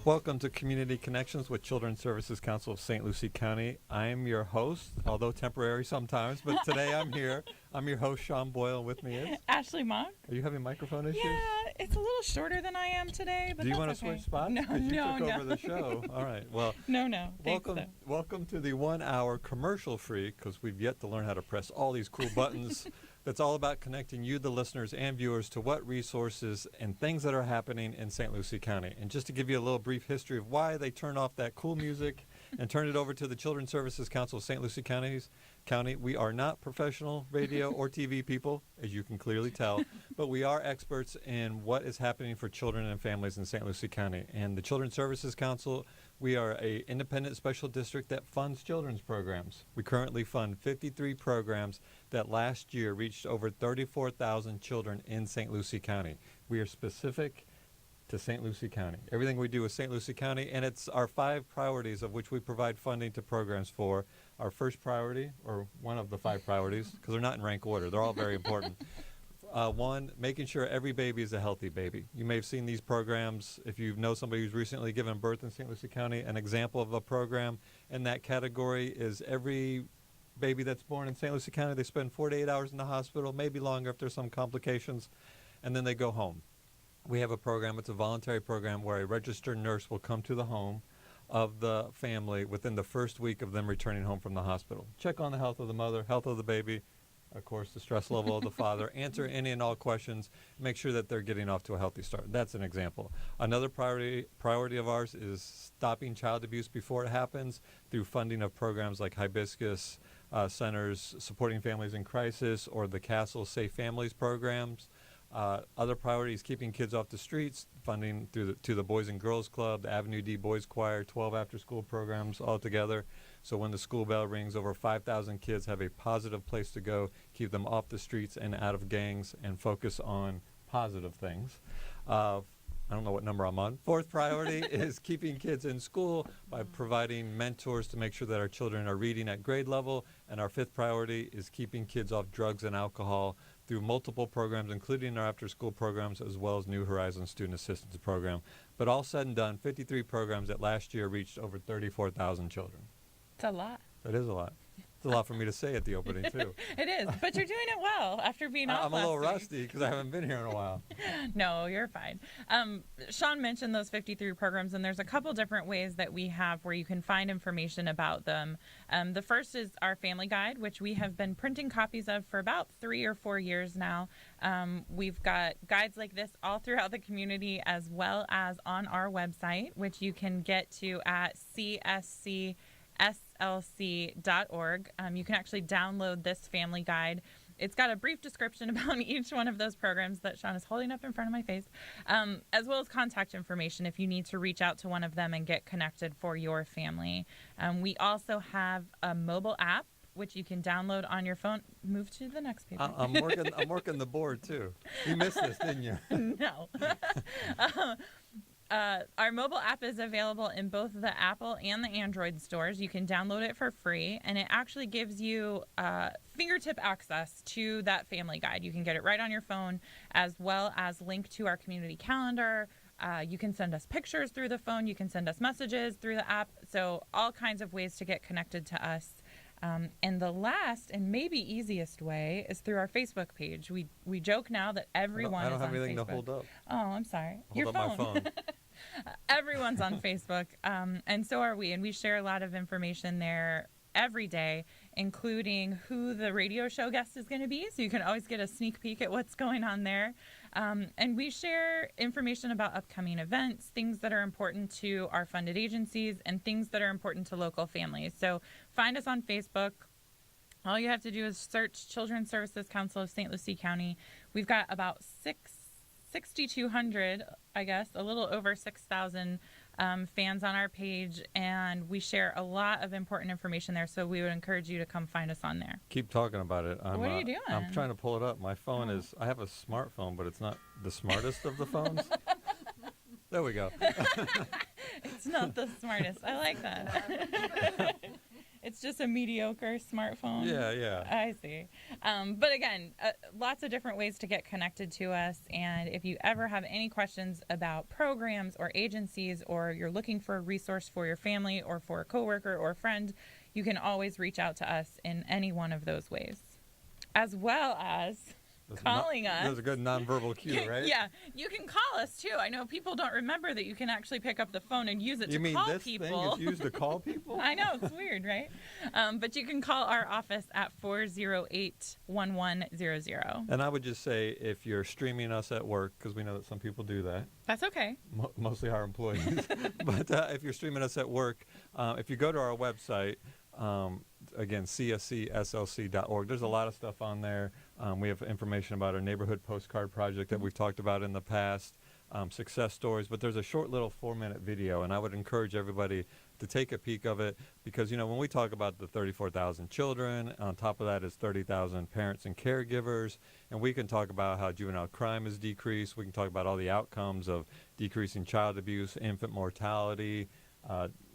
Welcome to Community Connections with Children's Services Council of St. Lucie County. I'm your host, although temporary sometimes, but today I'm here. I'm your host, Sean Boyle, and with me is... Ashley Monk. Are you having microphone issues? Yeah, it's a little shorter than I am today, but Do you want to switch spots? No, Because you no, took over the show. All right, well... No. Welcome to the 1 hour commercial-free, because we've yet to learn how to press all these cool buttons. That's all about connecting you, the listeners and viewers, to what resources and things that are happening in St. Lucie County. And just to give you a little brief history of why they turned off that cool music and turned it over to the Children's Services Council of St. Lucie County, we are not professional radio or TV people, as you can clearly tell, but we are experts in what is happening for children and families in St. Lucie County. And the Children's Services Council, we are an independent special district that funds children's programs. We currently fund 53 programs that last year reached over 34,000 children in St. Lucie County. We are specific to St. Lucie County. Everything we do is St. Lucie County, and it's our 5 priorities of which we provide funding to programs for. Our first priority, or one of the 5 priorities, because they're not in rank order, they're all very important. 1, making sure every baby is a healthy baby. You may have seen these programs if you know somebody who's recently given birth in St. Lucie County. An example of a program in that category is every baby that's born in St. Lucie County, they spend 4 to 8 hours in the hospital, maybe longer if there's some complications, and then they go home. We have a program, it's a voluntary program where a registered nurse will come to the home of the family within the first week of them returning home from the hospital. Check on the health of the mother, health of the baby, of course, the stress level of the father, answer any and all questions, make sure that they're getting off to a healthy start. That's an example. Another priority of ours is stopping child abuse before it happens through funding of programs like Hibiscus Centers, Supporting Families in Crisis, or the Castle Safe Families programs. Other priorities, keeping kids off the streets, funding to the Boys and Girls Club, the Avenue D Boys Choir, 12 after-school programs all together. So when the school bell rings, over 5,000 kids have a positive place to go, keep them off the streets and out of gangs, and focus on positive things. I don't know what number I'm on. 4th priority is keeping kids in school by providing mentors to make sure that our children are reading at grade level. And our 5th priority is keeping kids off drugs and alcohol through multiple programs, including our after-school programs, as well as New Horizons Student Assistance Program. But all said and done, 53 programs that last year reached over 34,000 children. It's a lot. It is a lot. It's a lot for me to say at the opening, too. It is, but you're doing it well after being off I'm a little last week. rusty because I haven't been here in a while. No, you're fine. Sean mentioned those 53 programs, and there's a couple different ways that we have where you can find information about them. The first is our family guide, which we have been printing copies of for about 3 or 4 years now. We've got guides like this all throughout the community, as well as on our website, which you can get to at CSC slc.org. You can actually download this family guide. It's got a brief description about each one of those programs that Sean is holding up in front of my face, as well as contact information if you need to reach out to one of them and get connected for your family. We also have a mobile app which you can download on your phone. Move to the next page. I'm working the board too. You missed this, didn't you? No. Our mobile app is available in both the Apple and the Android stores. You can download it for free, and it actually gives you fingertip access to that family guide. You can get it right on your phone, as well as link to our community calendar. You can send us pictures through the phone. You can send us messages through the app. So all kinds of ways to get connected to us. And the last and maybe easiest way is through our Facebook page. We joke now that everyone is on Facebook. I don't have anything to hold up. Oh, I'm sorry. Hold up my phone. Everyone's on Facebook, and so are we. And we share a lot of information there every day, including who the radio show guest is going to be. So you can always get a sneak peek at what's going on there. And we share information about upcoming events, things that are important to our funded agencies, and things that are important to local families. So find us on Facebook. All you have to do is search Children's Services Council of St. Lucie County. We've got about 6,200, I guess, a little over 6,000 fans on our page, and we share a lot of important information there, so we would encourage you to come find us on there. Keep talking about it. What are you doing? I'm trying to pull it up. My phone is, I have a smartphone, but it's not the smartest of the phones. There we go. It's not the smartest. I like that. It's just a mediocre smartphone. Yeah. I see. But again, lots of different ways to get connected to us. And if you ever have any questions about programs or agencies, or you're looking for a resource for your family or for a coworker or friend, you can always reach out to us in any one of those ways, as well as calling us. That's a good nonverbal cue, right? Yeah, you can call us too. I know people don't remember that you can actually pick up the phone and use it You to mean call this people. thing is used to call people? I know, it's weird, right? But you can call our office at 408-1100. And I would just say, if you're streaming us at work, because we know that some people do that, That's okay. mostly our employees, but if you're streaming us at work, if you go to our website, again, cscslc.org, there's a lot of stuff on there. We have information about our neighborhood postcard project that we've talked about in the past, success stories, but there's a short little 4-minute video, and I would encourage everybody to take a peek of it, because, you know, when we talk about the 34,000 children, on top of that is 30,000 parents and caregivers, and we can talk about how juvenile crime has decreased. We can talk about all the outcomes of decreasing child abuse, infant mortality,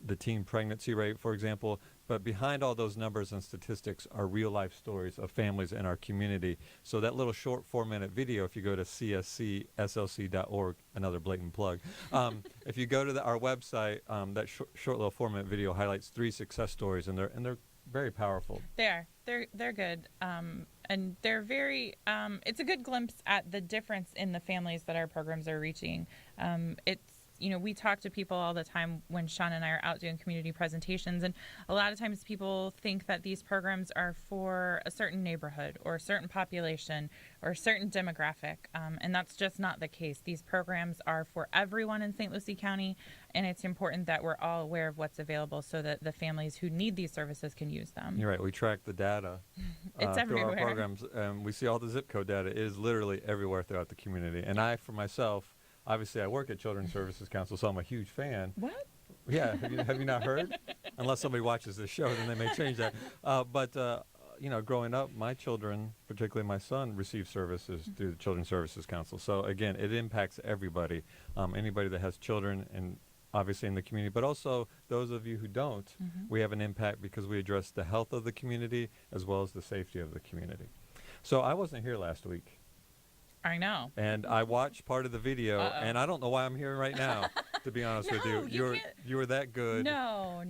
the teen pregnancy rate, for example. But behind all those numbers and statistics are real-life stories of families in our community. So that little short 4-minute video, if you go to cscslc.org, another blatant plug, if you go to our website, that short little 4-minute video highlights 3 success stories, and they're very powerful. They are. They're good. And they're very, it's a good glimpse at the difference in the families that our programs are reaching. We talk to people all the time when Sean and I are out doing community presentations, and a lot of times people think that these programs are for a certain neighborhood or a certain population or a certain demographic, and that's just not the case. These programs are for everyone in St. Lucie County, and it's important that we're all aware of what's available so that the families who need these services can use them. You're right. We track the data It's through everywhere. our programs, and we see all the zip code data. It is literally everywhere throughout the community. And I, for myself, obviously I work at Children's Services Council, so I'm a huge fan. What? Yeah, have you not heard? Unless somebody watches this show, then they may change that. But growing up, my children, particularly my son, receive services through the Children's Services Council. So again, it impacts everybody, anybody that has children, and obviously in the community, but also those of you who don't. Mm-hmm. We have an impact because we address the health of the community as well as the safety of the community. So I wasn't here last week. I know. And I watched part of the video, and I don't know why I'm here right now, to be honest with you. You were that good. No.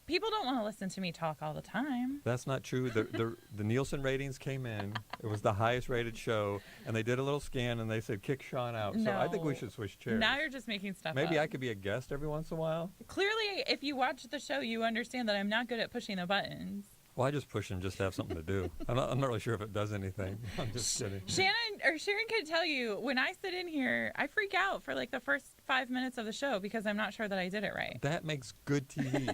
People don't want to listen to me talk all the time. That's not true. The Nielsen ratings came in. It was the highest rated show, and they did a little scan, and they said, kick Sean out. So I think we should switch chairs. Now you're just making stuff up. Maybe I could be a guest every once in a while. Clearly, if you watch the show, you understand that I'm not good at pushing the buttons. Well, I just push them just to have something to do. I'm not really sure if it does anything. I'm just kidding. Sharon can tell you, when I sit in here, I freak out for like the first 5 minutes of the show because I'm not sure that I did it right. That makes good TV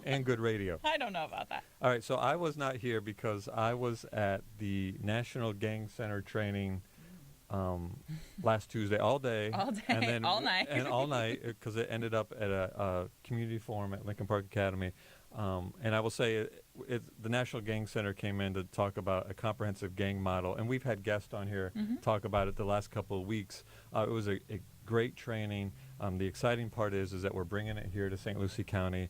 and good radio. I don't know about that. All right, so I was not here because I was at the National Gang Center training last Tuesday all day. All day, and then, all night. And all night, because it ended up at a community forum at Lincoln Park Academy. And I will say the National Gang Center came in to talk about a comprehensive gang model, and we've had guests on here talk about it the last couple of weeks. It was a great training. The exciting part is that we're bringing it here to St. Lucie County.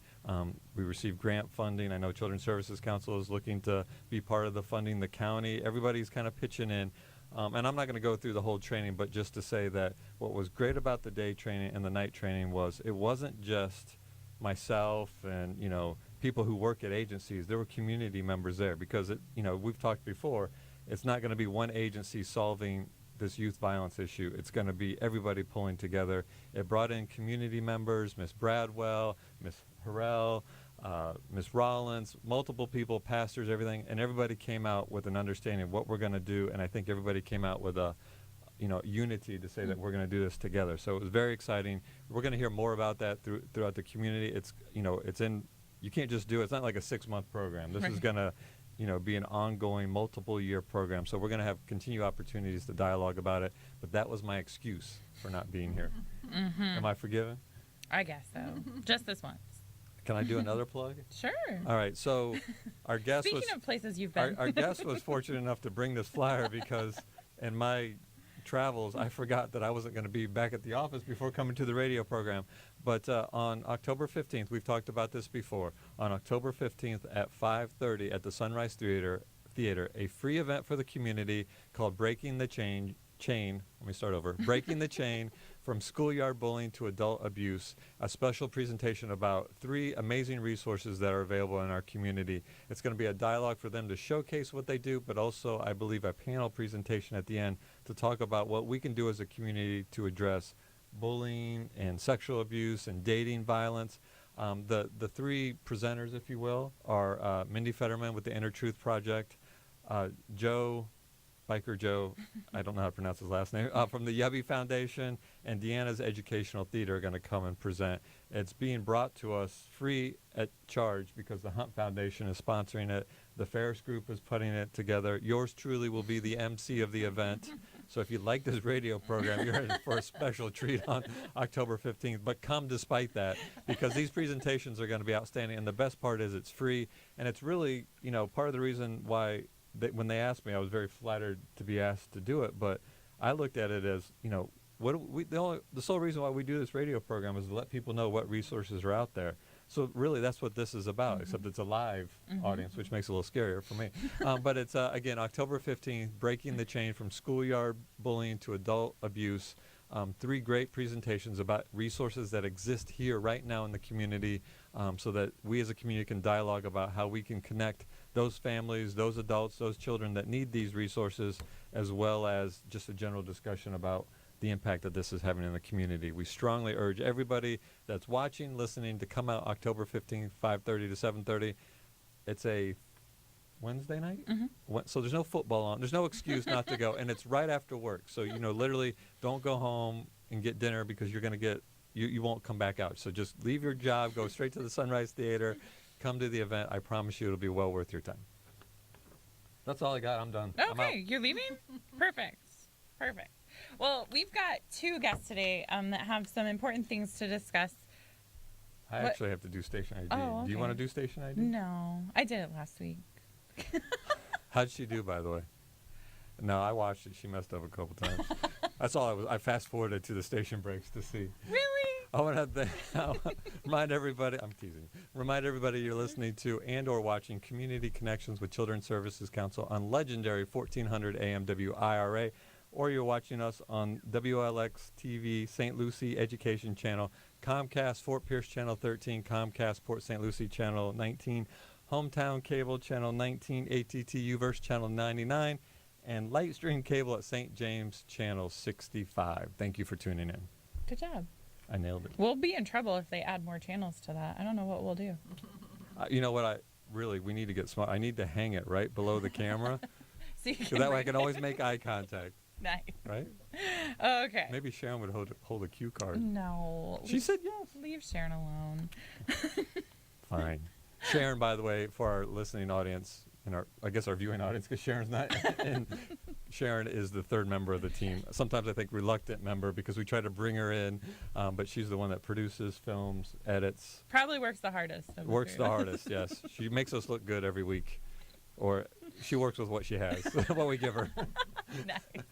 We received grant funding. I know Children's Services Council is looking to be part of the funding. The county, everybody's kind of pitching in. And I'm not going to go through the whole training, but just to say that what was great about the day training and the night training was it wasn't just myself and, people who work at agencies. There were community members there because, we've talked before, it's not going to be one agency solving this youth violence issue. It's going to be everybody pulling together. It brought in community members, Miss Bradwell, Miss Harrell, Miss Rollins, multiple people, pastors, everything, and everybody came out with an understanding of what we're going to do, and I think everybody came out with a unity to say that we're going to do this together. So it was very exciting. We're going to hear more about that throughout the community. It's you can't just do it. It's not like a 6-month program. This is going to be an ongoing multiple-year program. So we're going to have continued opportunities to dialogue about it. But that was my excuse for not being here. Mm-hmm. Am I forgiven? I guess so. Just this once. Can I do another plug? Sure. All right. So our guest Speaking of places you've been. our guest was fortunate enough to bring this flyer because in my travels, I forgot that I wasn't going to be back at the office before coming to the radio program. But on October 15th, we've talked about this before, on October 15th at 5:30 at the Sunrise Theater, a free event for the community called Breaking the Chain. Let me start over. Breaking the Chain from Schoolyard Bullying to Adult Abuse, a special presentation about 3 amazing resources that are available in our community. It's going to be a dialogue for them to showcase what they do, but also, I believe, a panel presentation at the end to talk about what we can do as a community to address bullying and sexual abuse and dating violence. The 3 presenters, if you will, are Mindy Fetterman with the Inner Truth Project, Biker Joe, I don't know how to pronounce his last name, from the Yubby Foundation, and Deanna's Educational Theater are going to come and present. It's being brought to us free at charge because the Hunt Foundation is sponsoring it. The Ferris Group is putting it together. Yours truly will be the MC of the event. So if you like this radio program, you're in for a special treat on October 15th. But come despite that, because these presentations are going to be outstanding. And the best part is it's free. And it's really, part of the reason why when they asked me, I was very flattered to be asked to do it. But I looked at it as, the sole reason why we do this radio program is to let people know what resources are out there. So really, that's what this is about, except it's a live audience, which makes it a little scarier for me. But it's, again, October 15th, Breaking the Chain from Schoolyard Bullying to Adult Abuse. 3 great presentations about resources that exist here right now in the community, so that we as a community can dialogue about how we can connect those families, those adults, those children that need these resources, as well as just a general discussion about the impact that this is having in the community. We strongly urge everybody that's watching, listening, to come out October 15th, 5:30 to 7:30. It's a Wednesday night? So there's no football on. There's no excuse not to go. And it's right after work. So, literally don't go home and get dinner because you're going to get, you won't come back out. So just leave your job, go straight to the Sunrise Theater, come to the event. I promise you it'll be well worth your time. That's all I got. I'm done. Okay, you're leaving? Perfect. Well, we've got 2 guests today that have some important things to discuss. I actually have to do station ID. Oh, okay. Do you want to do station ID? No, I did it last week. How'd she do, by the way? No, I watched it. She messed up a couple times. That's all I fast forwarded to the station breaks to see. Really? I want to remind everybody, I'm teasing, remind everybody you're listening to and or watching Community Connections with Children's Services Council on legendary 1400 AM WIRA, or you're watching us on WLX TV, St. Lucie Education Channel, Comcast Fort Pierce Channel 13, Comcast Port St. Lucie Channel 19, Hometown Cable Channel 19, ATT Uverse Channel 99, and Lightstream Cable at St. James Channel 65. Thank you for tuning in. Good job. I nailed it. We'll be in trouble if they add more channels to that. I don't know what we'll do. You know what? We need to get smart. I need to hang it right below the camera. So that way I can always make eye contact. Nice. Right? Okay. Maybe Sharon would hold a cue card. No. She said yes. Leave Sharon alone. Fine. Sharon, by the way, for our listening audience and our viewing audience, because Sharon's not in, Sharon is the 3rd member of the team. Sometimes I think reluctant member because we try to bring her in, but she's the one that produces, films, edits. Probably works the hardest. Works the hardest, yes. She makes us look good every week. Or she works with what she has, what we give her. Nice.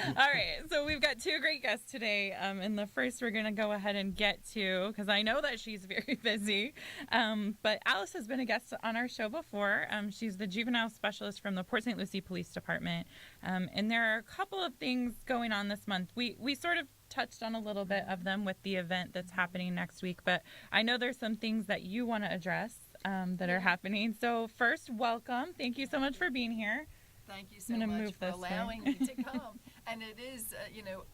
All right, so we've got 2 great guests today, and the first we're going to go ahead and get to, because I know that she's very busy, but Alice has been a guest on our show before. She's the juvenile specialist from the Port St. Lucie Police Department, and there are a couple of things going on this month. We sort of touched on a little bit of them with the event that's happening next week, but I know there's some things that you want to address that are happening. So first, welcome. Thank you so much for being here. Thank you so much for allowing me to come. And it is,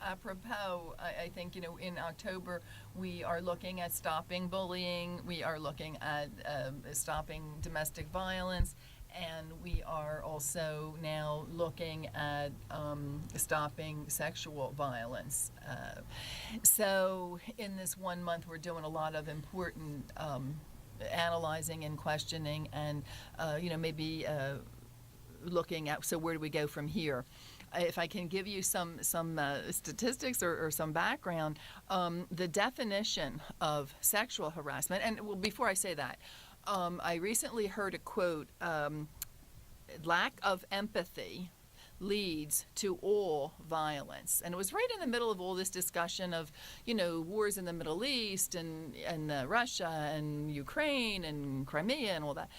apropos, I think, in October, we are looking at stopping bullying. We are looking at stopping domestic violence. And we are also now looking at stopping sexual violence. So in this 1 month, we're doing a lot of important analyzing and questioning and, maybe looking at, so where do we go from here? If I can give you some statistics or some background, the definition of sexual harassment, and well, before I say that, I recently heard a quote, lack of empathy leads to all violence. And it was right in the middle of all this discussion of, wars in the Middle East and Russia and Ukraine and Crimea and all that.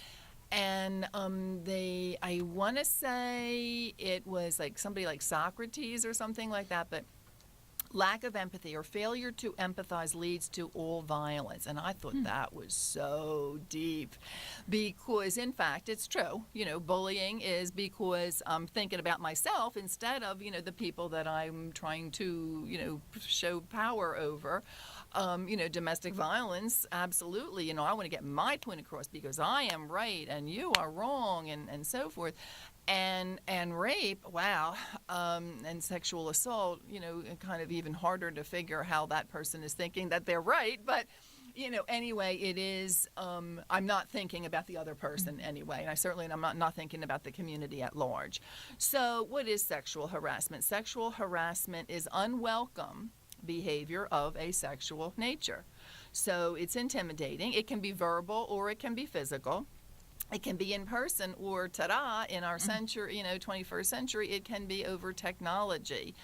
And I want to say it was like somebody like Socrates or something like that, but lack of empathy or failure to empathize leads to all violence. And I thought that was so deep because, in fact, it's true. Bullying is because I'm thinking about myself instead of, the people that I'm trying to, show power over. Domestic violence, absolutely. I want to get my point across because I am right and you are wrong and so forth. And rape, wow, and sexual assault, kind of even harder to figure how that person is thinking that they're right. But, anyway, it is, I'm not thinking about the other person anyway. And I'm not thinking about the community at large. So what is sexual harassment? Sexual harassment is unwelcome behavior of a sexual nature. So it's intimidating. It can be verbal or it can be physical. It can be in person or, ta-da, in our century, 21st century, it can be over technology.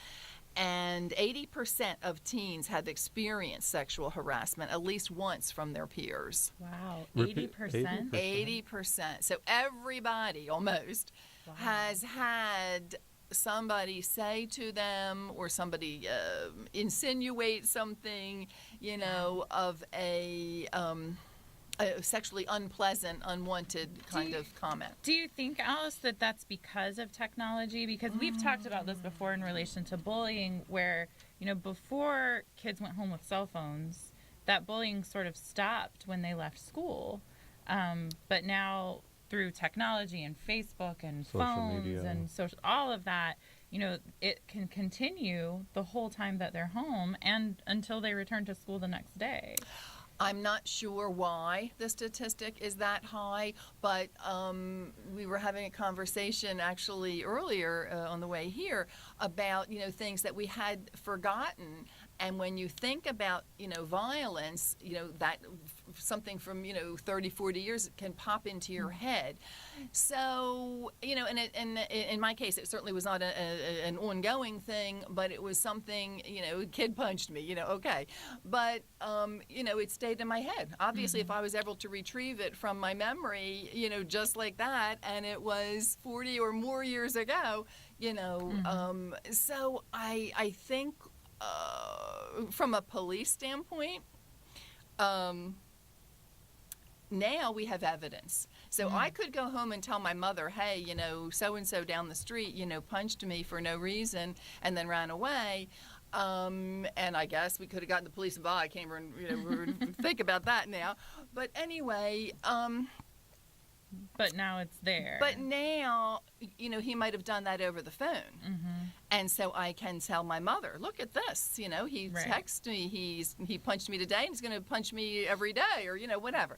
And 80% of teens have experienced sexual harassment at least once from their peers. Wow, 80%? 80%. So everybody almost has had somebody say to them or somebody insinuate something, of a sexually unpleasant, unwanted kind of comment. Do you think, Alice, that that's because of technology? Because we've talked about this before in relation to bullying where, before kids went home with cell phones, that bullying sort of stopped when they left school. But now through technology and Facebook and Social phones media. and all of that, it can continue the whole time that they're home and until they return to school the next day. I'm not sure why the statistic is that high, but we were having a conversation actually earlier on the way here about, things that we had forgotten. And when you think about, violence, that something from, 30, 40 years can pop into your head. So, and in my case, it certainly was not an ongoing thing, but it was something, a kid punched me, okay. But, it stayed in my head. Obviously, if I was able to retrieve it from my memory, just like that, and it was 40 or more years ago, so I think from a police standpoint, now we have evidence. So I could go home and tell my mother, hey, so-and-so down the street, punched me for no reason and then ran away. And I guess we could have gotten the police involved. I can't even, think about that now. But anyway, but now it's there. But now, he might have done that over the phone. And so I can tell my mother, look at this, he texted me, he punched me today and he's going to punch me every day or, whatever.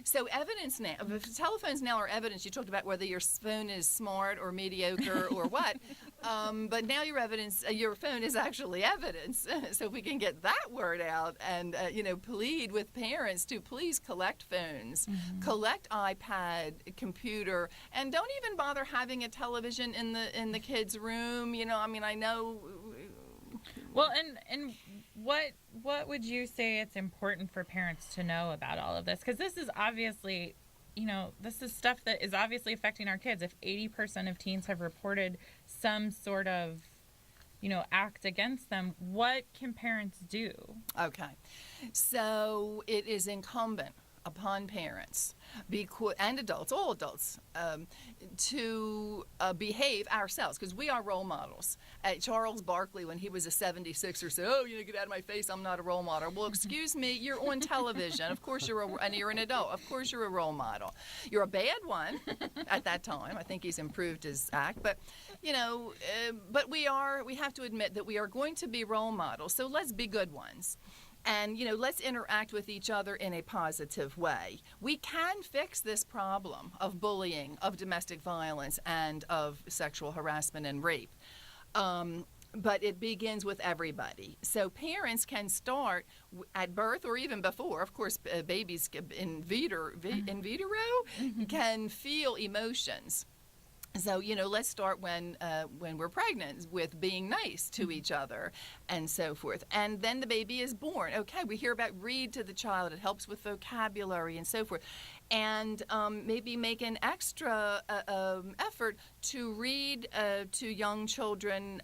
So evidence now, telephones now are evidence. You talked about whether your phone is smart or mediocre or what, but now your phone is actually evidence. So if we can get that word out and, plead with parents to please collect phones, collect iPad, computer, and don't even bother having a television in the kids' room. I know. Well, and what would you say it's important for parents to know about all of this? Because this is obviously, this is stuff that is obviously affecting our kids. If 80% of teens have reported some sort of, act against them, what can parents do? Okay. So it is incumbent upon parents and adults, all adults, to behave ourselves, because we are role models. Charles Barkley, when he was a 76er, said, get out of my face, I'm not a role model. Well, excuse me, you're on television. Of course and you're an adult. Of course you're a role model. You're a bad one at that time. I think he's improved his act. But, but we have to admit that we are going to be role models. So let's be good ones. And, let's interact with each other in a positive way. We can fix this problem of bullying, of domestic violence, and of sexual harassment and rape. But it begins with everybody. So parents can start at birth or even before. Of course, babies in vitro can feel emotions. So, let's start when we're pregnant with being nice to each other and so forth. And then the baby is born. Okay, we hear about read to the child. It helps with vocabulary and so forth. And maybe make an extra effort to read to young children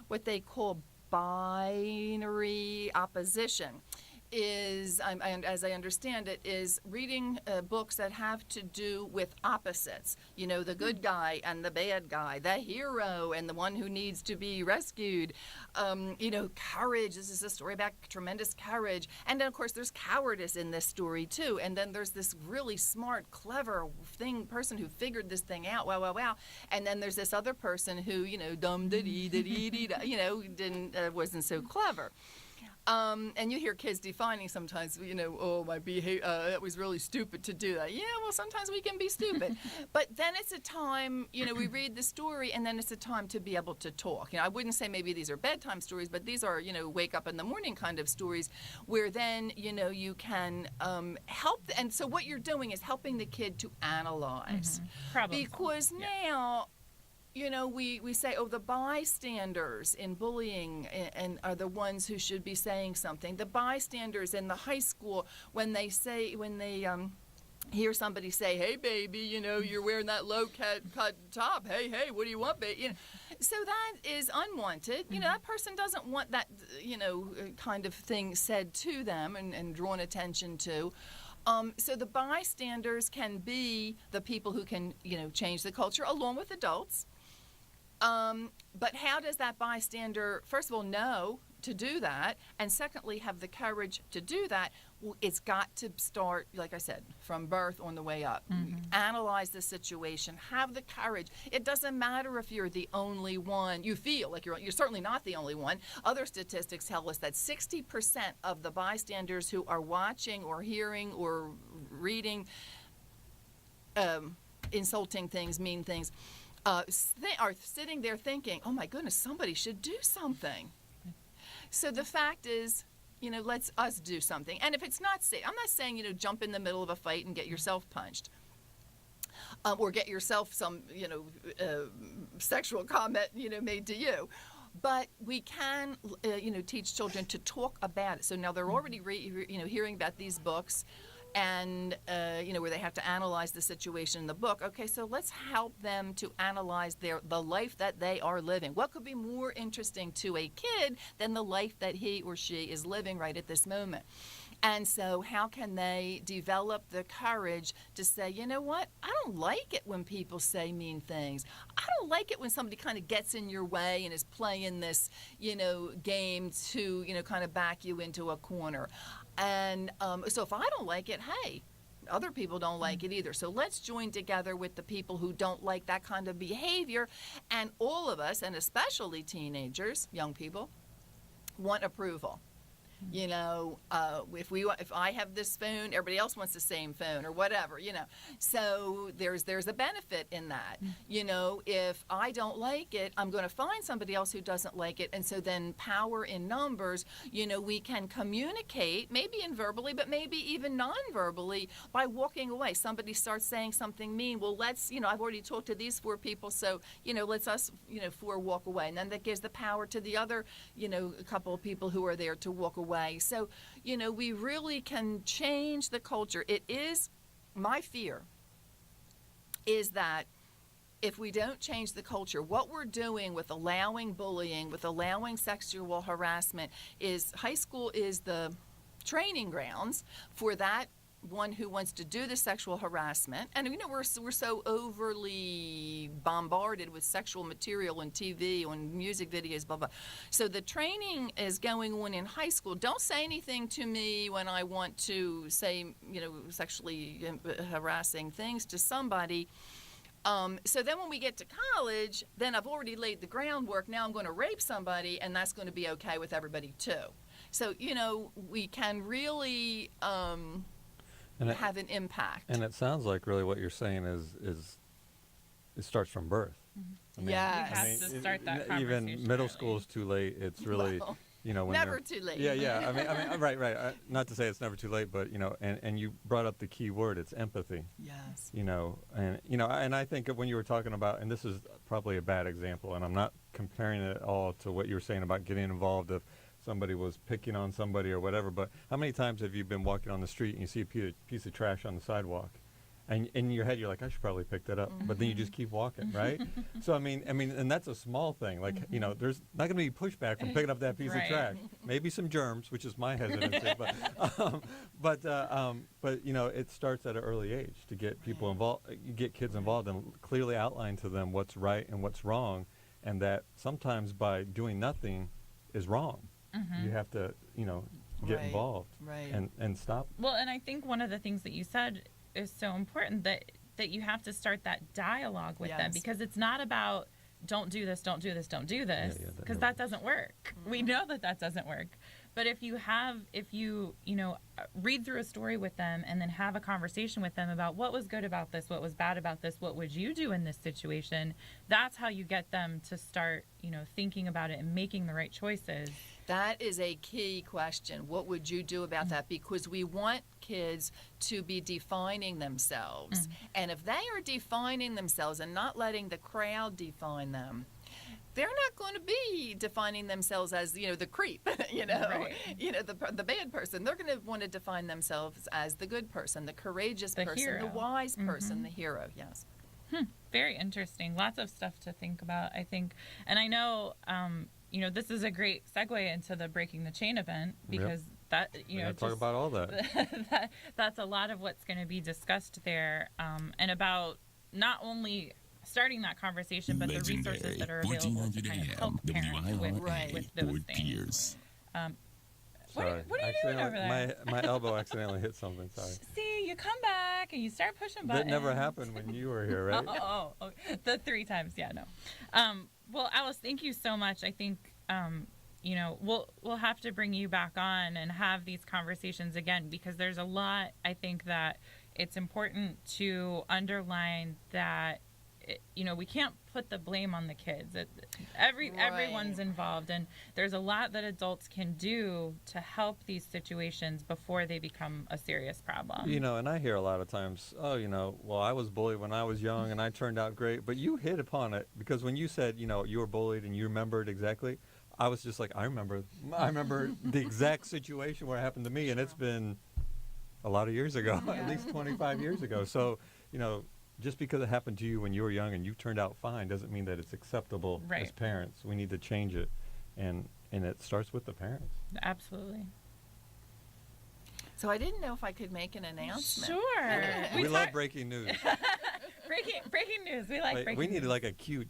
what they call binary opposition. Is, as I understand it, is reading books that have to do with opposites. The good guy and the bad guy, the hero and the one who needs to be rescued. Courage. This is a story about tremendous courage. And then, of course, there's cowardice in this story, too. And then there's this really smart, clever person who figured this thing out. Wow. And then there's this other person who, wasn't so clever. And you hear kids defining sometimes, my behavior, that was really stupid to do that. Yeah, well, sometimes we can be stupid. But then it's a time, we read the story, and then it's a time to be able to talk. I wouldn't say maybe these are bedtime stories, but these are, wake up in the morning kind of stories where then, you can help. And so what you're doing is helping the kid to analyze. Because now... we say, the bystanders in bullying and are the ones who should be saying something. The bystanders in the high school, when they hear somebody say, hey, baby, you're wearing that low-cut top. Hey, what do you want, baby? So that is unwanted. That person doesn't want that, kind of thing said to them and drawn attention to. So the bystanders can be the people who can, change the culture along with adults. But how does that bystander, first of all, know to do that? And secondly, have the courage to do that? Well, it's got to start, like I said, from birth on the way up. Analyze the situation. Have the courage. It doesn't matter if you're the only one. You feel like you're certainly not the only one. Other statistics tell us that 60% of the bystanders who are watching or hearing or reading insulting things, mean things, they are sitting there thinking, oh my goodness, somebody should do something. So the fact is, let's us do something. And if it's not safe, I'm not saying, jump in the middle of a fight and get yourself punched. Or get yourself some, sexual comment, made to you. But we can, teach children to talk about it. So now they're already, hearing about these books. And, where they have to analyze the situation in the book. Okay, so let's help them to analyze the life that they are living. What could be more interesting to a kid than the life that he or she is living right at this moment? And so how can they develop the courage to say, you know what, I don't like it when people say mean things. I don't like it when somebody kind of gets in your way and is playing this, game to, kind of back you into a corner. And so if I don't like it, hey, other people don't like it either. So let's join together with the people who don't like that kind of behavior. And all of us, and especially teenagers, young people, want approval. If I have this phone, everybody else wants the same phone or whatever, So there's a benefit in that. If I don't like it, I'm going to find somebody else who doesn't like it. And so then power in numbers, we can communicate, maybe verbally, but maybe even non-verbally by walking away. Somebody starts saying something mean. Well, let's, I've already talked to these 4 people, so, let's us, 4 walk away. And then that gives the power to the other, a couple of people who are there to walk away. So, we really can change the culture. It is my fear is that if we don't change the culture, what we're doing with allowing bullying, with allowing sexual harassment, is high school is the training grounds for that one who wants to do the sexual harassment. And we're so overly bombarded with sexual material on TV, on music videos, blah blah. So the training is going on in high school. Don't say anything to me when I want to say sexually harassing things to somebody. So then when we get to college, then I've already laid the groundwork. Now I'm going to rape somebody, and that's going to be okay with everybody too. So we can really have an impact. And it sounds like really what you're saying is it starts from birth. Yes. We have to start that conversation even middle school is too late. It's really when never too late. Yeah. I mean, right. Not to say it's never too late, but and you brought up the key word. It's empathy. Yes. And I think when you were talking about, and this is probably a bad example, and I'm not comparing it all to what you were saying about getting involved if somebody was picking on somebody or whatever. But how many times have you been walking on the street and you see a piece of trash on the sidewalk? And in your head, you're like, I should probably pick that up. But then you just keep walking, right? So, I mean, and that's a small thing. Like, there's not going to be pushback from picking up that piece of trash. Maybe some germs, which is my hesitancy. But it starts at an early age to get people involved, get kids involved and clearly outline to them what's right and what's wrong. And that sometimes by doing nothing is wrong. You have to, get involved and stop. Well, and I think one of the things that you said is so important that you have to start that dialogue with them, because it's not about don't do this, because that doesn't work. We know that doesn't work. But if you read through a story with them and then have a conversation with them about what was good about this, what was bad about this, what would you do in this situation, that's how you get them to start, thinking about it and making the right choices. That is a key question. What would you do about that? Because we want kids to be defining themselves. And if they are defining themselves and not letting the crowd define them, they're not going to be defining themselves as, the creep, the bad person. They're going to want to define themselves as the good person, the courageous person, hero. the wise person, the hero, yes. Very interesting. Lots of stuff to think about, I think. And I know, this is a great segue into the Breaking the Chain event, because that, talk about all that. That's a lot of what's going to be discussed there, and about not only starting that conversation, but the resources that are available to kind of help parents with those things. What are you doing over there? My elbow accidentally hit something, sorry. See, you come back and you start pushing buttons. That never happened when you were here, right? Oh, the 3 times, yeah, no. Well, Alice, thank you so much. I think, we'll have to bring you back on and have these conversations again, because there's a lot, I think, that it's important to underline that, we can't put the blame on the kids. Everyone's involved, and there's a lot that adults can do to help these situations before they become a serious problem. And I hear a lot of times, well, I was bullied when I was young and I turned out great. But you hit upon it, because when you said, you were bullied and you remembered exactly, I was just like, I remember the exact situation where it happened to me, and it's been a lot of years ago, at least 25 years ago. So, just because it happened to you when you were young and you turned out fine doesn't mean that it's acceptable as parents. We need to change it, and it starts with the parents. Absolutely. So I didn't know if I could make an announcement. Sure. We love breaking news. breaking news. We like breaking news. We need like a cute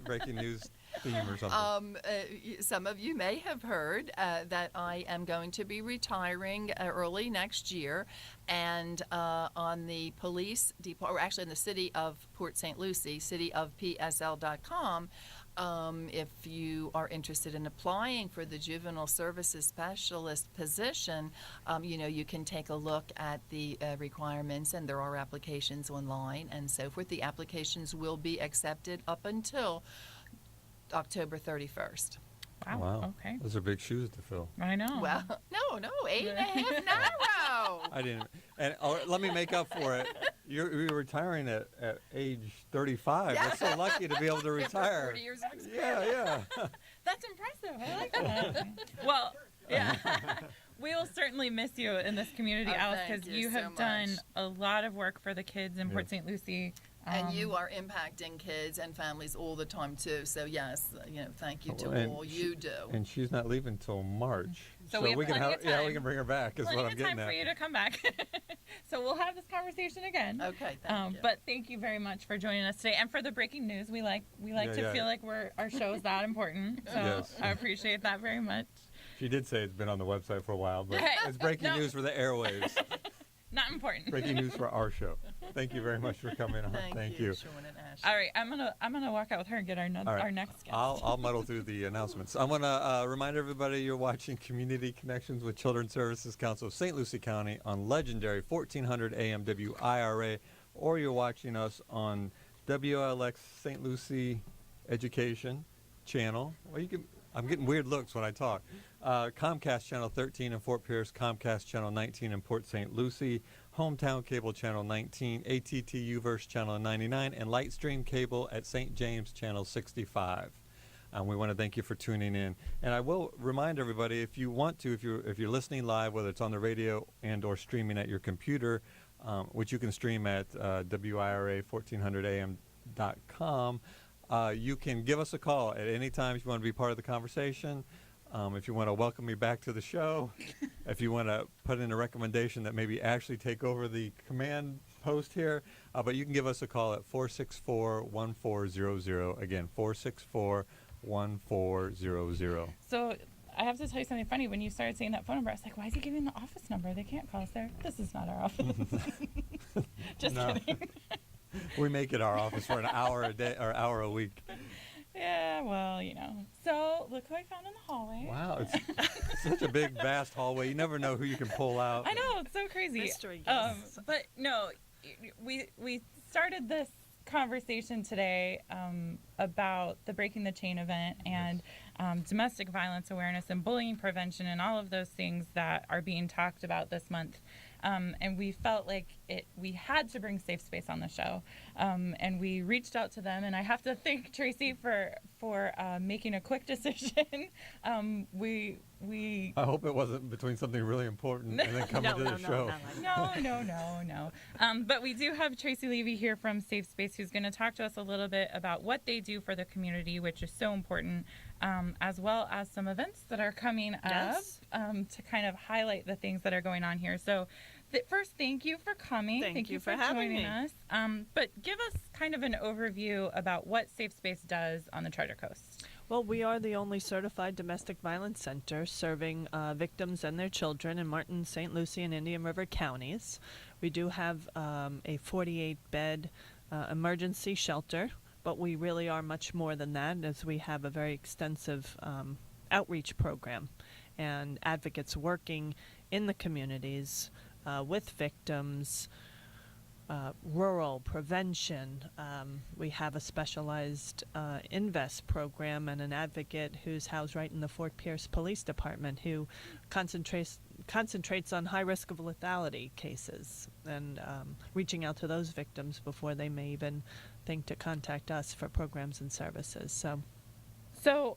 breaking news theme or something. Some of you may have heard that I am going to be retiring early next year, and on the police department, or actually in the city of Port St. Lucie, cityofpsl.com, if you are interested in applying for the juvenile services specialist position, you can take a look at the requirements, and there are applications online and so forth. The applications will be accepted up until October 31st. Wow. Okay. Those are big shoes to fill. I know. Well, no, 8.5 narrow. I didn't. And let me make up for it. You're retiring at age 35. Yeah. We're so lucky to be able to retire. 40 years of experience. Yeah. That's impressive. I like that. Well, yeah. We will certainly miss you in this community, Alice, because you have done a lot of work for the kids in Port St. Lucie. And you are impacting kids and families all the time, too. So, yes, thank you to all you do. And she's not leaving till March. So we can have we can bring her back, is what I'm getting at. Plenty of time for you to come back. So we'll have this conversation again. Okay, thank you. But thank you very much for joining us today. And for the breaking news, we like to feel like our show is that important. So yes. I appreciate that very much. She did say it's been on the website for a while, but it's breaking news for the airwaves. Not important. Breaking news for our show. Thank you very much for coming on. Thank you. Sean and Ashley. All right, I'm gonna walk out with her and get our next guest. I'll muddle through the announcements. I want to remind everybody you're watching Community Connections with Children's Services Council of St. Lucie County on legendary 1400 AM WIRA, or you're watching us on WLX St. Lucie Education channel. Or you can I'm getting weird looks when I talk. Comcast Channel 13 in Fort Pierce, Comcast Channel 19 in Port St. Lucie, Hometown Cable Channel 19, ATT Uverse Channel 99, and Lightstream Cable at St. James Channel 65. We want to thank you for tuning in. And I will remind everybody, if you want to, if you're listening live, whether it's on the radio and or streaming at your computer, which you can stream at WIRA1400am.com, you can give us a call at any time if you want to be part of the conversation. If you want to welcome me back to the show, if you want to put in a recommendation that maybe actually take over the command post here, but you can give us a call at 464-1400. Again, 464-1400. So I have to tell you something funny. When you started saying that phone number, I was like, why is he giving the office number? They can't call us there. This is not our office. Just kidding. We make it our office for an hour a day or hour a week. Yeah, well, So look who I found in the hallway. Wow, it's such a big, vast hallway. You never know who you can pull out. I know, it's so crazy. Mystery guests. But no, we started this conversation today about the Breaking the Chain event and domestic violence awareness and bullying prevention and all of those things that are being talked about this month. And we felt like we had to bring Safe Space on the show. And we reached out to them, and I have to thank Tracy for making a quick decision. I hope it wasn't between something really important and then coming to the show. No. But we do have Tracy Levy here from Safe Space, who's going to talk to us a little bit about what they do for the community, which is so important, as well as some events that are coming up to kind of highlight the things that are going on here. So first, thank you for coming. Thank you for having joining me. us. But give us kind of an overview about what Safe Space does on the Treasure Coast. Well, we are the only certified domestic violence center serving victims and their children in Martin, St. Lucie, and Indian River counties. We do have a 48-bed emergency shelter, but we really are much more than that, as we have a very extensive outreach program and advocates working in the communities with victims, rural prevention. We have a specialized INVEST program and an advocate who's housed right in the Fort Pierce Police Department who concentrates on high risk of lethality cases and reaching out to those victims before they may even think to contact us for programs and services. So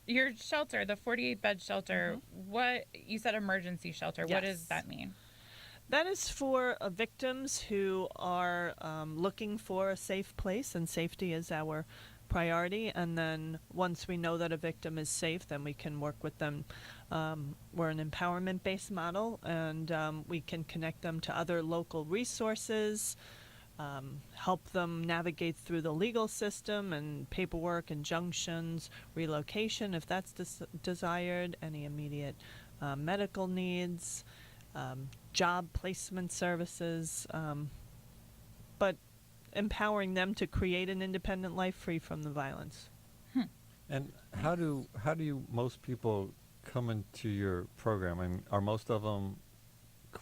your shelter, the 48-bed shelter, what you said emergency shelter, what does that mean? That is for victims who are looking for a safe place, and safety is our priority. And then once we know that a victim is safe, then we can work with them. We're an empowerment-based model, and we can connect them to other local resources, help them navigate through the legal system and paperwork, injunctions, relocation if that's desired, any immediate medical needs, job placement services, but empowering them to create an independent life free from the violence. And how do most people come into your program? I mean, are most of them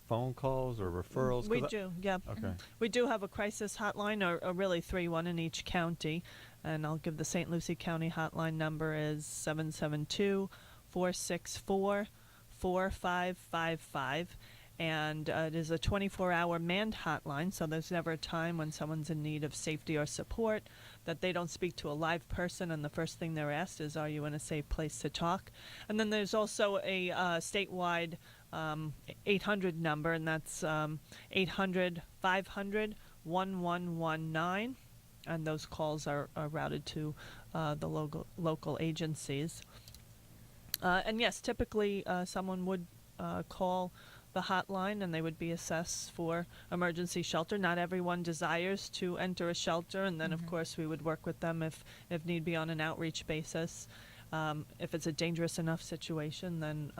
phone calls or referrals? We do, yeah. Okay. We do have a crisis hotline, or really one in each county, and I'll give the St. Lucie County hotline number is 772-464-4555. And it is a 24-hour manned hotline, so there's never a time when someone's in need of safety or support that they don't speak to a live person, and the first thing they're asked is, are you in a safe place to talk? And then there's also a statewide 800 number, and that's 800-500-1119, and those calls are routed to the local agencies. And yes, typically someone would call the hotline and they would be assessed for emergency shelter. Not everyone desires to enter a shelter, and then of course we would work with them if need be on an outreach basis. If it's a dangerous enough situation, then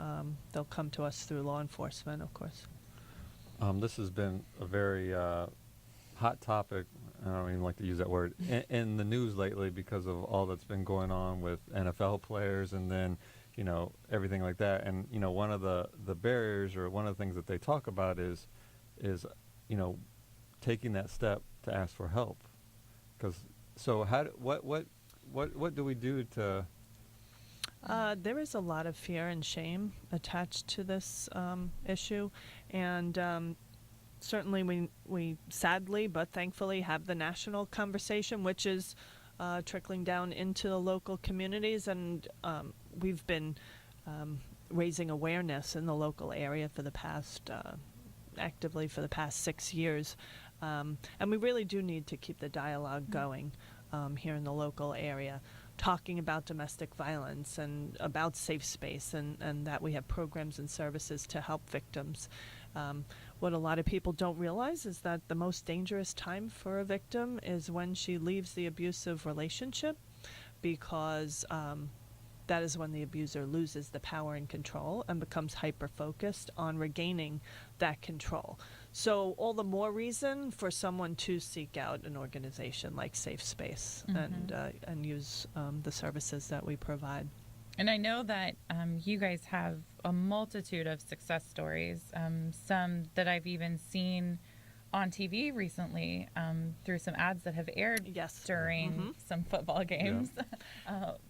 they'll come to us through law enforcement, of course. This has been a very hot topic, I don't even like to use that word, in the news lately because of all that's been going on with NFL players and then everything like that. And, one of the barriers, or one of the things that they talk about is taking that step to ask for help. What do we do to There is a lot of fear and shame attached to this issue, and certainly we sadly but thankfully have the national conversation, which is trickling down into the local communities, and we've been raising awareness in the local area for the past actively for the past 6 years, and we really do need to keep the dialogue going here in the local area, talking about domestic violence and about safe space, and that we have programs and services to help victims. What a lot of people don't realize is that the most dangerous time for a victim is when she leaves the abusive relationship, because that is when the abuser loses the power and control and becomes hyper-focused on regaining that control. So all the more reason for someone to seek out an organization like Safe Space and use the services that we provide. And I know that you guys have a multitude of success stories, some that I've even seen on TV recently through some ads that have aired during some football games.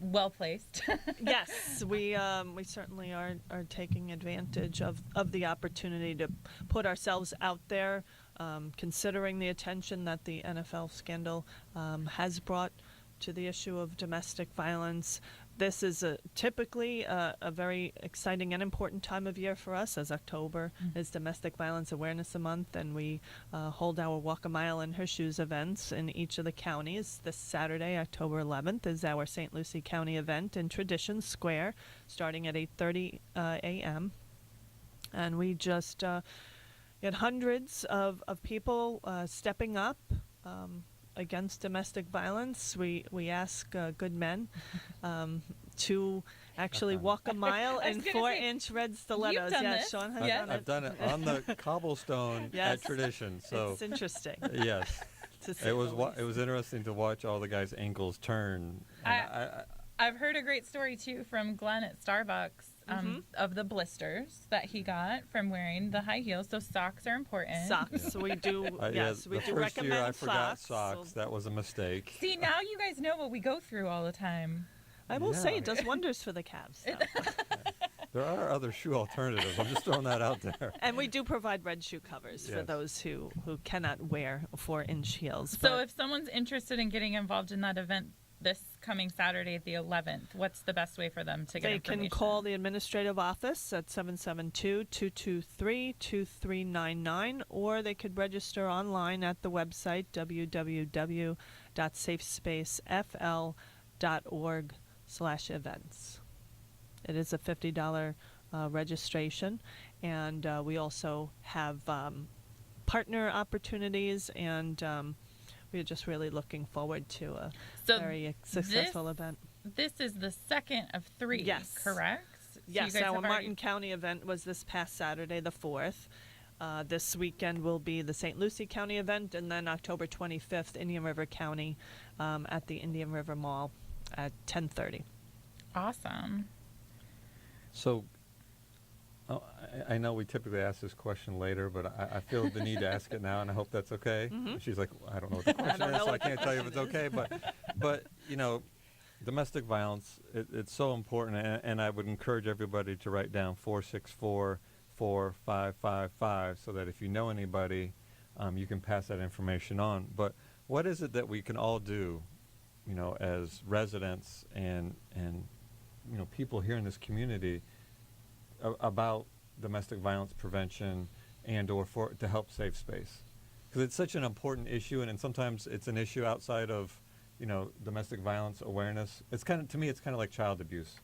Well placed. Yes, we certainly are taking advantage of the opportunity to put ourselves out there, considering the attention that the NFL scandal has brought to the issue of domestic violence. This is typically a very exciting and important time of year for us, as October is Domestic Violence Awareness Month, and we hold our Walk a Mile in Her Shoes events in each of the counties. This Saturday, October 11th, is our St. Lucie County event in Tradition Square, starting at 8:30 a.m. And we just get hundreds of people stepping up against domestic violence. We ask good men to actually walk a mile in 4-inch red stilettos. Yes, Sean has Yes. done it. I've done it on the cobblestone at Tradition. So It's interesting. yes, to say it was the least. it was interesting to watch all the guys' ankles turn. And I've heard a great story too from Glenn at Starbucks of the blisters that he got from wearing the high heels. So socks are important. Socks. We do. Yes, we the do first recommend year I forgot socks. socks. That was a mistake. See, now you guys know what we go through all the time. I will say Yeah. it does wonders for the calves. though. There are other shoe alternatives. I'm just throwing that out there. And we do provide red shoe covers for Yes. those who cannot wear 4-inch heels. So But if someone's interested in getting involved in that event this coming Saturday at the 11th, what's the best way for them to get they information? can call the administrative office at 772-223-2399, or they could register online at the website www.safespacefl.org/events. It is a $50 registration, and we also have partner opportunities, and we're just really looking forward to a So very successful event. This is the second of 3, Yes. correct? So you Yes, guys our have Martin already- County event was this past Saturday, the 4th. This weekend will be the St. Lucie County event, and then October 25th, Indian River County at the Indian River Mall at 10:30. Awesome. So, I know we typically ask this question later, but I feel the need to ask it now, and I hope that's okay. She's like, I don't know what the question don't is, know so I what the can't tell you if it's okay. But you know, domestic violence, it's so important, and I would encourage everybody to write down 464-4555, so that if you know anybody, you can pass that information on. But what is it that we can all do, you know, as residents and you know, people here in this community about domestic violence prevention and/or to help Safe Space? Because it's such an important issue, and sometimes it's an issue outside of, you know, domestic violence awareness. It's kind of, to me, it's kind of like child abuse,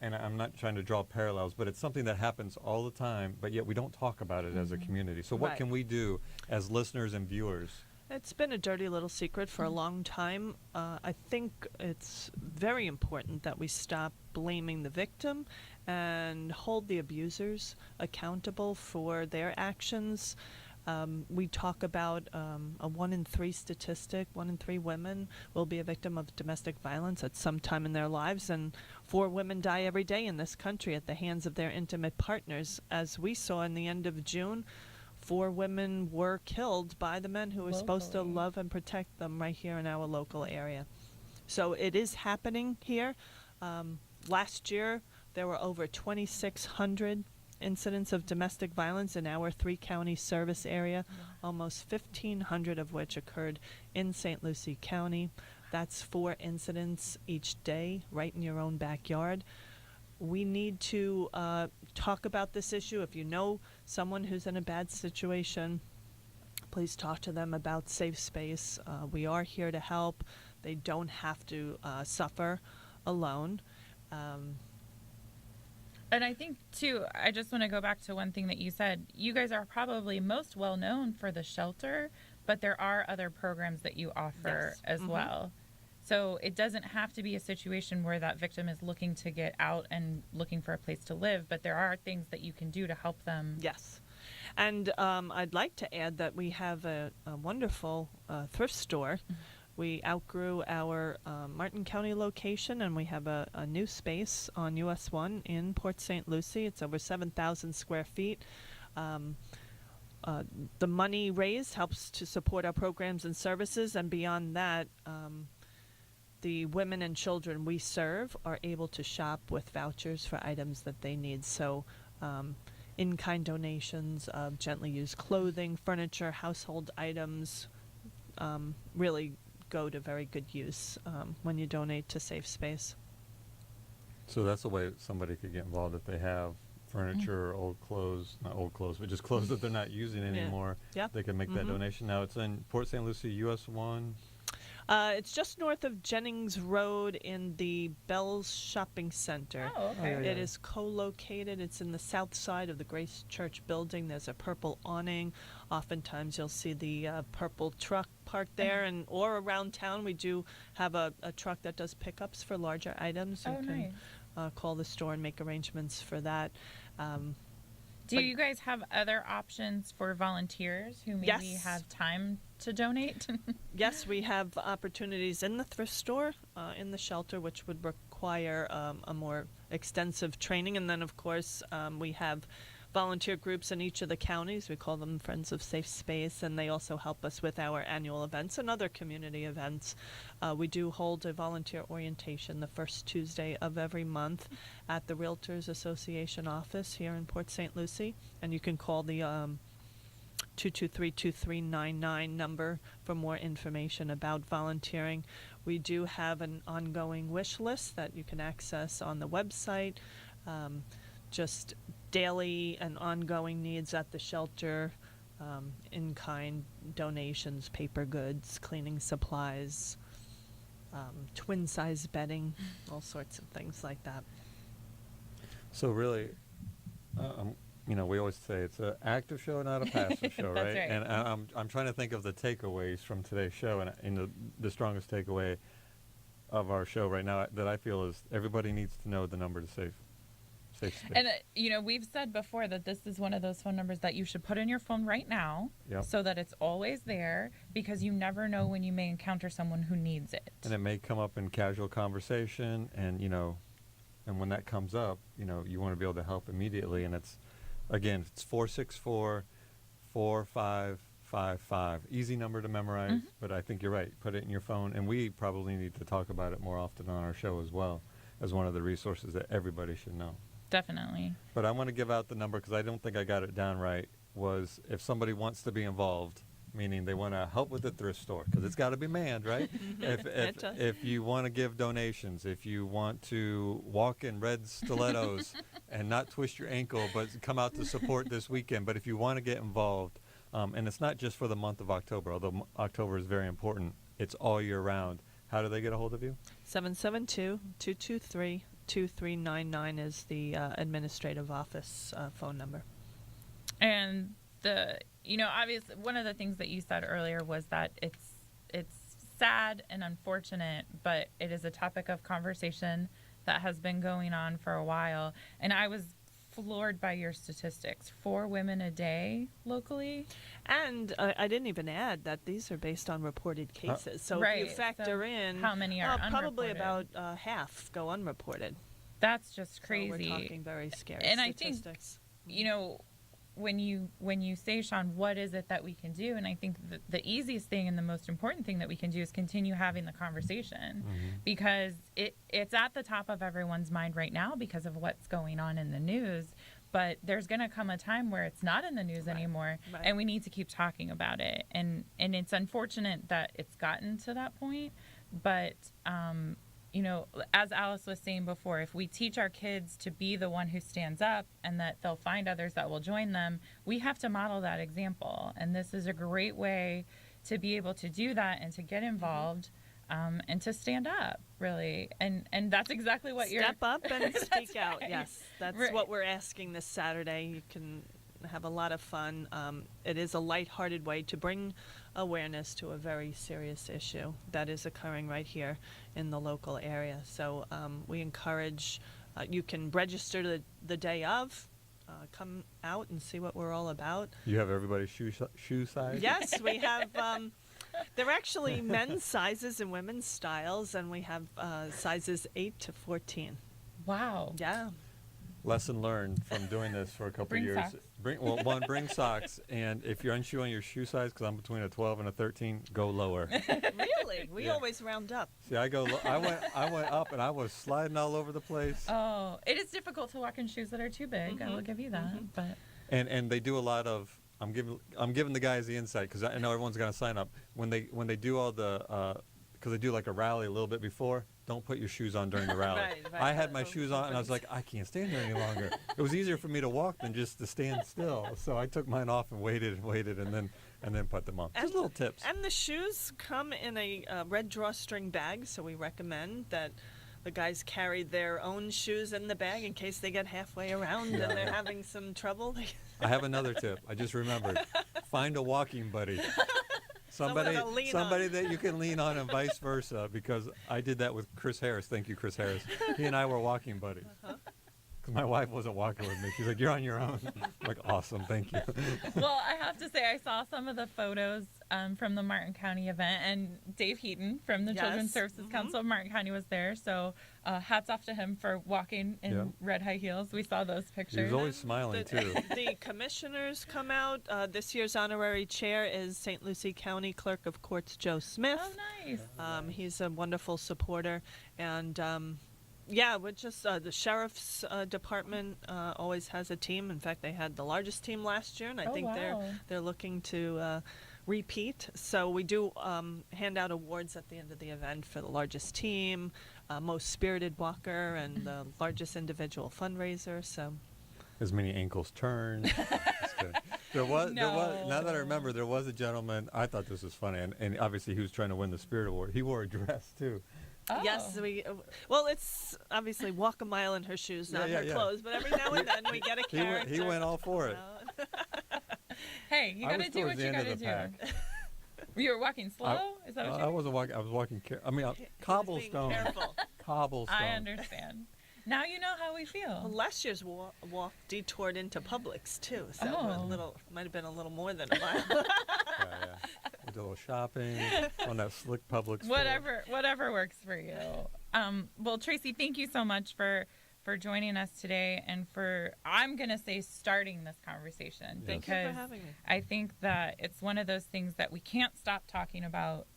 and I'm not trying to draw parallels, but it's something that happens all the time, but yet we don't talk about it as a community. So what Right. can we do as listeners and viewers? It's been a dirty little secret for a long time. I think it's very important that we stop blaming the victim and hold the abusers accountable for their actions. We talk about a 1 in 3 statistic. 1 in 3 women will be a victim of domestic violence at some time in their lives, and 4 women die every day in this country at the hands of their intimate partners. As we saw in the end of June, 4 women were killed by the men who were supposed to Locally. love and protect them right here in our local area. So it is happening here. Last year, there were over 2,600 incidents of domestic violence in our 3-county service area, almost 1,500 of which occurred in St. Lucie County. That's 4 incidents each day, right in your own backyard. We need to talk about this issue. If you know someone who's in a bad situation, please talk to them about Safe Space. We are here to help. They don't have to suffer alone. And I think, too, I just want to go back to one thing that you said. You guys are probably most well known for the shelter, but there are other programs that you offer as well. So it doesn't have to be a situation where that victim is looking to get out and looking for a place to live, but there are things that you can do to help them. Yes. And I'd like to add that we have a wonderful thrift store. We outgrew our Martin County location, and we have a new space on US 1 in Port St. Lucie. It's over 7,000 square feet. The money raised helps to support our programs and services, and beyond that, the women and children we serve are able to shop with vouchers for items that they need. So in-kind donations of gently used clothing, furniture, household items really go to very good use when you donate to Safe Space. So that's a way somebody could get involved if they have furniture or old clothes, not old clothes, but just clothes that they're not using anymore. Yeah. They can make that donation. Now it's in Port St. Lucie, US 1. It's just north of Jennings Road in the Bells Shopping Center. Oh, okay. Oh, yeah. It is co-located. It's in the south side of the Grace Church building. There's a purple awning. Oftentimes you'll see the purple truck parked there, and or around town we do have a truck that does pickups for larger items. You can call the store and make arrangements for that. Do you guys have other options for volunteers who maybe Yes. have time to donate? Yes, we have opportunities in the thrift store, in the shelter, which would require a more extensive training. And then, of course, we have volunteer groups in each of the counties. We call them Friends of Safe Space, and they also help us with our annual events and other community events. We do hold a volunteer orientation the first Tuesday of every month at the Realtors Association office here in Port St. Lucie, and you can call the 223-2399 number for more information about volunteering. We do have an ongoing wish list that you can access on the website. Just daily and ongoing needs at the shelter, in-kind donations, paper goods, cleaning supplies, twin-size bedding, all sorts of things like that. So really, we always say it's an active show, not a passive show, That's right? right. And I'm trying to think of the takeaways from today's show, and the strongest takeaway of our show right now that I feel is everybody needs to know the number to Safe Space. And, we've said before that this is one of those phone numbers that you should put in your phone right now so that it's always there, because you never know when you may encounter someone who needs it. And it may come up in casual conversation, and when that comes up, you want to be able to help immediately. And it's 464-4555. Easy number to memorize, but I think you're right. Put it in your phone, and we probably need to talk about it more often on our show as well as one of the resources that everybody should know. Definitely. But I want to give out the number because I don't think I got it down right. Was if somebody wants to be involved, meaning they want to help with the thrift store, because it's got to be manned, right? If you want to give donations, if you want to walk in red stilettos and not twist your ankle, but come out to support this weekend. But if you want to get involved, and it's not just for the month of October, although October is very important, it's all year round. How do they get a hold of you? 772-223-2399 is the administrative office phone number. And obviously one of the things that you said earlier was that it's sad and unfortunate, but it is a topic of conversation that has been going on for a while. And I was floored by your statistics. 4 women a day locally. And I didn't even add that these are based on reported cases. So if you factor in how many are probably unreported. about half go unreported. That's just crazy. So we're talking very scary and statistics. I think, when you say, Sean, what is it that we can do? And I think the easiest thing and the most important thing that we can do is continue having the conversation, because it's at the top of everyone's mind right now because of what's going on in the news. But there's going to come a time where it's not in the news anymore, and we need to keep talking about it. And it's unfortunate that it's gotten to that point. But, you know, as Alice was saying before, if we teach our kids to be the one who stands up and that they'll find others that will join them, we have to model that example. And this is a great way to be able to do that and to get involved. And to stand up, really, and that's exactly what you're. Step up and speak out. right. Yes, that's Right. what we're asking this Saturday. You can have a lot of fun. It is a lighthearted way to bring awareness to a very serious issue that is occurring right here in the local area. So we encourage. You can register the day of. Come out and see what we're all about. You have everybody's shoe size? Yes, we have. They're actually men's sizes and women's styles, and we have sizes 8 to 14. Wow. Yeah. Lesson learned from doing this for a couple Bring years. socks. Bring socks, and if you're unsure on your shoe size, because I'm between a 12 and a 13, go lower. Really? We Yeah. always round up. See, I went up, and I was sliding all over the place. Oh, it is difficult to walk in shoes that are too big. I will give you that. But And they do a lot of. I'm giving the guys the insight, because I know everyone's gonna sign up when they do all the because they do like a rally a little bit before. Don't put your shoes on during the rally. Right. I had my shoes on, and I was like, I can't stand here any longer. It was easier for me to walk than just to stand still. So I took mine off and waited, and then put them on. Just little tips. And the shoes come in a red drawstring bag, so we recommend that the guys carry their own shoes in the bag in case they get halfway around and they're having some trouble. I have another tip. I just remembered. Find a walking buddy. Someone to lean Somebody on. that you can lean on, and vice versa, because I did that with Chris Harris. Thank you, Chris Harris. He and I were walking buddies. Because my wife wasn't walking with me. She's like, you're on your own. I'm like, awesome, thank you. well, I have to say I saw some of the photos from the Martin County event, and Dave Heaton from the Children's Services Council of Martin County was there. So hats off to him for walking in red high heels. We saw those pictures. He was always smiling, too. The commissioners come out. This year's honorary chair is St. Lucie County Clerk of Courts Joe Smith. Oh, nice. He's a wonderful supporter. And yeah, we're just the sheriff's department always has a team. In fact, they had the largest team last year, and I think they're looking to repeat. So we do hand out awards at the end of the event for the largest team, most spirited walker, and the largest individual fundraiser. So As many ankles turned. Just kidding. There was, now that I remember, there was a gentleman, I thought this was funny, and obviously he was trying to win the Spirit Award. He wore a dress, too. Oh. yes, well, it's obviously walk a mile in her shoes, not her yeah. clothes. But every now and then we get a character. He went all for it. Hey, you I gotta was do towards what the you end of gotta the do. pack. You were walking slow? Is that what I you wasn't walking. I was walking. Being Cobblestone. careful. Cobblestone. I understand. Now you know how we feel. Well, last year's walk detoured into Publix too, so might have been a little more than a mile. Yeah. We did a little shopping on that slick Publix store. Whatever works for you. Well, Tracy, thank you so much for joining us today, and for, I'm going to say, starting this conversation. Yes. Because Thank you for having me. I think that it's one of those things that we can't stop talking about.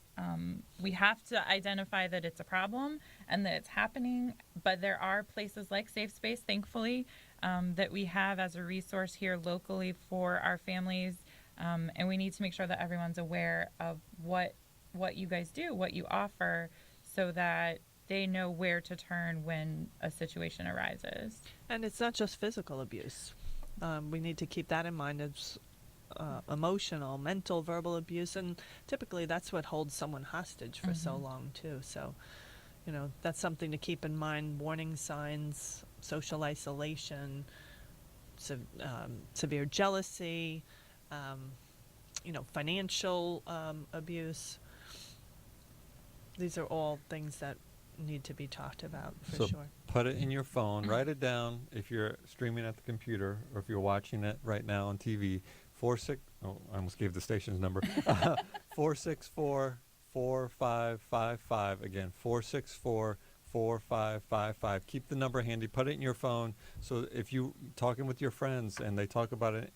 We have to identify that it's a problem and that it's happening, but there are places like Safe Space, thankfully, that we have as a resource here locally for our families, and we need to make sure that everyone's aware of what you guys do, what you offer, so that they know where to turn when a situation arises. And it's not just physical abuse. We need to keep that in mind. It's emotional, mental, verbal abuse, and typically that's what holds someone hostage for so long too. So, that's something to keep in mind. Warning signs, social isolation, severe jealousy, financial abuse. These are all things that need to be talked about for sure. Put it in your phone. Write it down if you're streaming at the computer or if you're watching it right now on TV. I almost gave the station's number. 464-4555. Again, 4555. Keep the number handy. Put it in your phone. So if you talking with your friends and they talk about it,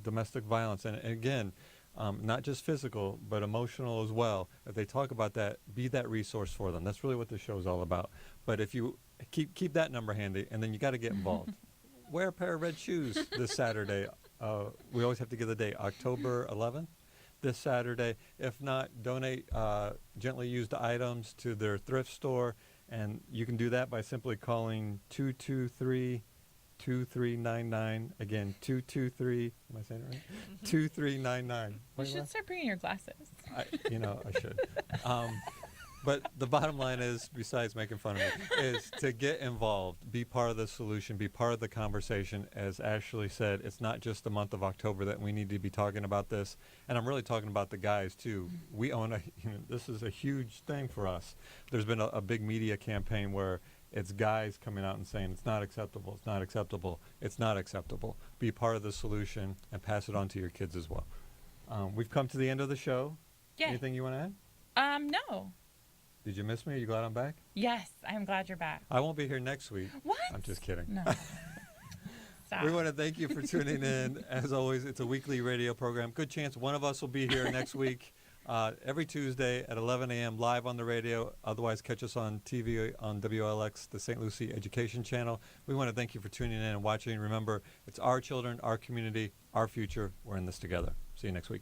domestic violence, and again, not just physical but emotional as well. If they talk about that, be that resource for them. That's really what the show is all about. But if you keep that number handy, and then you got to get involved. Wear a pair of red shoes this Saturday. We always have to give the date, October 11th. This Saturday. If not, donate gently used items to their thrift store, and you can do that by simply calling 223-2399. Again, 223. Am I saying it right? 2399. You should start bringing your glasses. I should. But the bottom line is, besides making fun of me, is to get involved, be part of the solution, be part of the conversation. As Ashley said, it's not just the month of October that we need to be talking about this. And I'm really talking about the guys, too. We own this is a huge thing for us. There's been a big media campaign where it's guys coming out and saying it's not acceptable, it's not acceptable, it's not acceptable. Be part of the solution and pass it on to your kids as well. We've come to the end of the show. Yeah. Anything you want to add? No. Did you miss me? Are you glad I'm back? Yes, I'm glad you're back. I won't be here next week. What? I'm just kidding. No. Stop. We want to thank you for tuning in. As always, it's a weekly radio program. Good chance one of us will be here next week, every Tuesday at 11 a.m. live on the radio. Otherwise, catch us on TV on WLX, the St. Lucie Education Channel. We want to thank you for tuning in and watching. Remember, it's our children, our community, our future. We're in this together. See you next week.